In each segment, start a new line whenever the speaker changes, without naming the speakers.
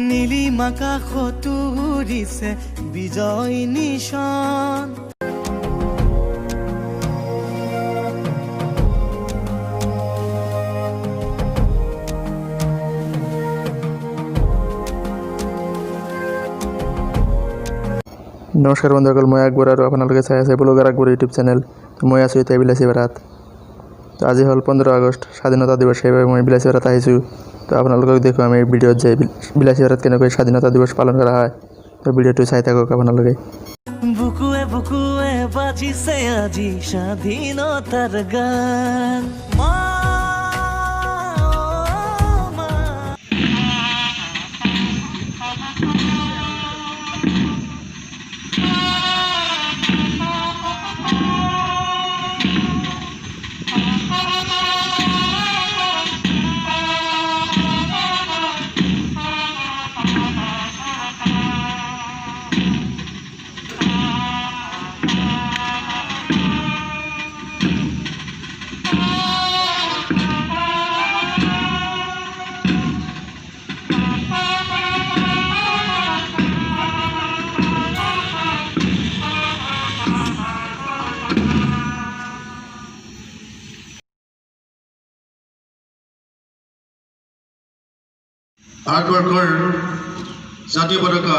নীলিমাকাশত উৰিছে বিজয় নিশান।
নমস্কাৰ বন্ধুসকল, মই আকবৰ আৰু আপোনালোকে চাই আছে ব্লগাৰ আকবৰ ইউটিউব চেনেল। মই আছোঁ এতিয়া বিলাসীপাৰাত। তো আজি হ'ল 15 আগষ্ট স্বাধীনতা দিৱস, সেইবাবে মই বিলাসীপাৰাত আহিছোঁ। তো আপোনালোকক দেখোঁ আমি ভিডিঅ'ত যে বিলাসীপাৰাত কেনেকৈ স্বাধীনতা দিৱস পালন কৰা হয়। তো ভিডিঅ'টো চাই থাকক আপোনালোকে।
বুকুৱে বুকুৱে বাজিছে আজি স্বাধীনতাৰ গান।
ভাৰতবৰ্ষৰ জাতীয় পতাকা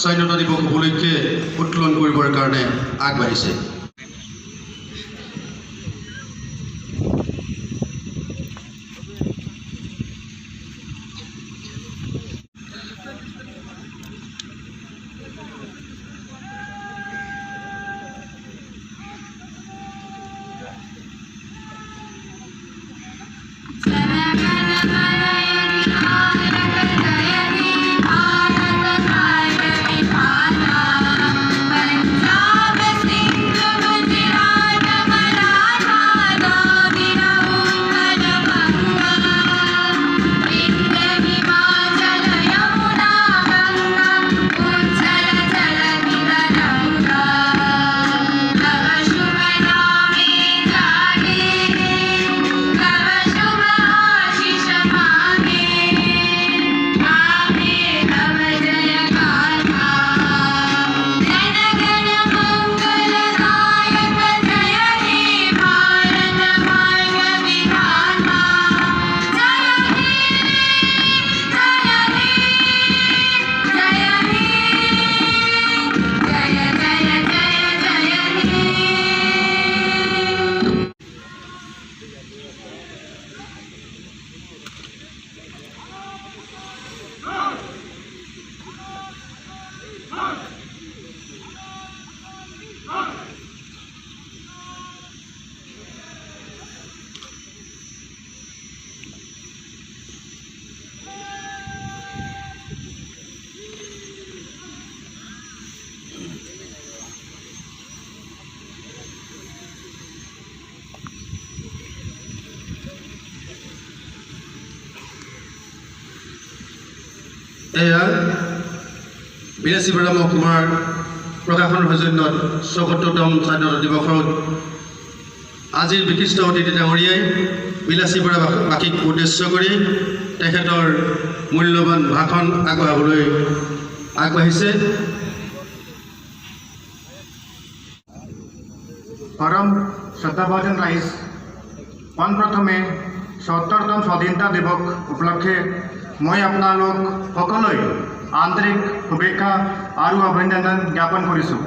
স্বাধীনতা দিৱস উপলক্ষে উত্তোলন কৰিবৰ কাৰণে আগবাঢ়িছে। এয়া বিলাসীপাৰা মহকুমাৰ প্ৰকাশন সৌজন্যত ৭৪তম স্বাধীনতা দিৱসত আজিৰ বিশিষ্ট অতিথি ডাঙৰীয়াই বিলাসীপাৰাবাসীক উদ্দেশ্য কৰি তেখেতৰ মূল্যৱান ভাষণ আগবঢ়াবলৈ আগবাঢ়িছে।
परम श्रद्धाभाजन राइज पोनप्रथमे ৭৪তম স্বাধীনতা দিৱস উপলক্ষে মই আপোনালোক সকলোৱে আন্তৰিক শুভেচ্ছা আৰু অভিনন্দন জ্ঞাপন কৰিছোঁ।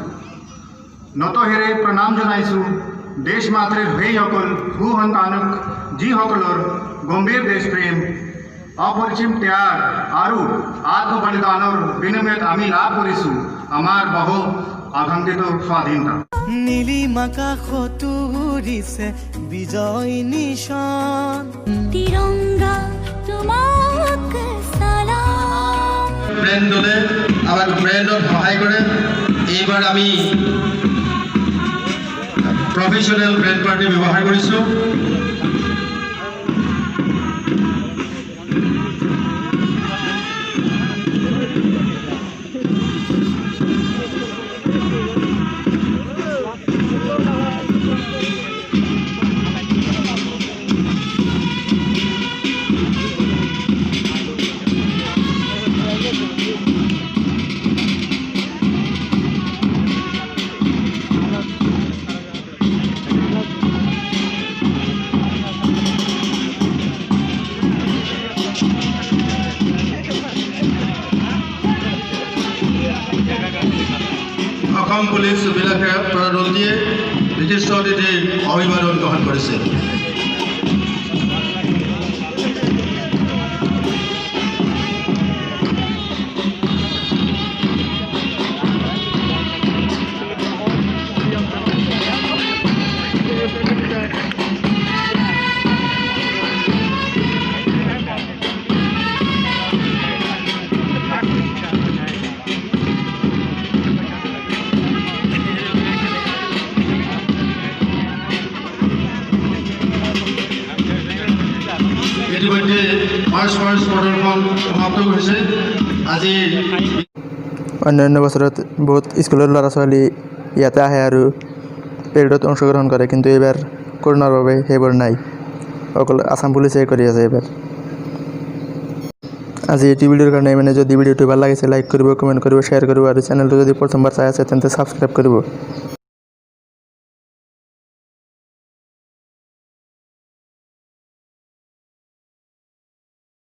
নতহেৰে প্ৰণাম জনাইছোঁ দেশ মাতৃৰ সেইসকল সুসন্তানক যিসকলৰ গম্ভীৰ দেশপ্ৰেম, অপৰিসীম ত্যাগ আৰু আত্মবলিদানৰ বিনিময়ত আমি লাভ কৰিছোঁ আমাৰ বহু আকাংক্ষিত স্বাধীনতা।
নীলিমাকাশত উৰিছে বিজয় নিশান।
তিৰংগা তোমাক সালাম।
ব্ৰেণ্ড দলে আমাক ব্ৰেণ্ডত সহায় কৰে। এইবাৰ আমি প্ৰফেশ্যনেল ব্ৰেণ্ড পাৰ্টি ব্যৱহাৰ কৰিছোঁ। অসম পুলিচ বিলাসিপাৰা দলটিয়ে বিশিষ্ট অতিথিৰ অভিবাদন গ্ৰহণ কৰিছে। ইতিমধ্যে মাৰ্চ প্ৰদৰ্শন সমাপ্ত কৰিছে। আজি
অন্যান্য বছৰত বহুত স্কুলৰ ল'ৰা ছোৱালী ইয়াতে আহে আৰু পেৰেডত অংশগ্ৰহণ কৰে, কিন্তু এইবাৰ কৰোণাৰ বাবে সেইবোৰ নাই, অকল আসাম পুলিচে কৰি আছে এইবাৰ। আজি এই ভিডিঅ'ৰ কাৰণে মানে যদি ভিডিঅ'টো ভাল লাগিছে লাইক কৰিব, কমেণ্ট কৰিব, শ্বেয়াৰ কৰিব আৰু চেনেলটো যদি প্ৰথমবাৰ চাই আছে তেন্তে ছাবস্ক্ৰাইব কৰিব।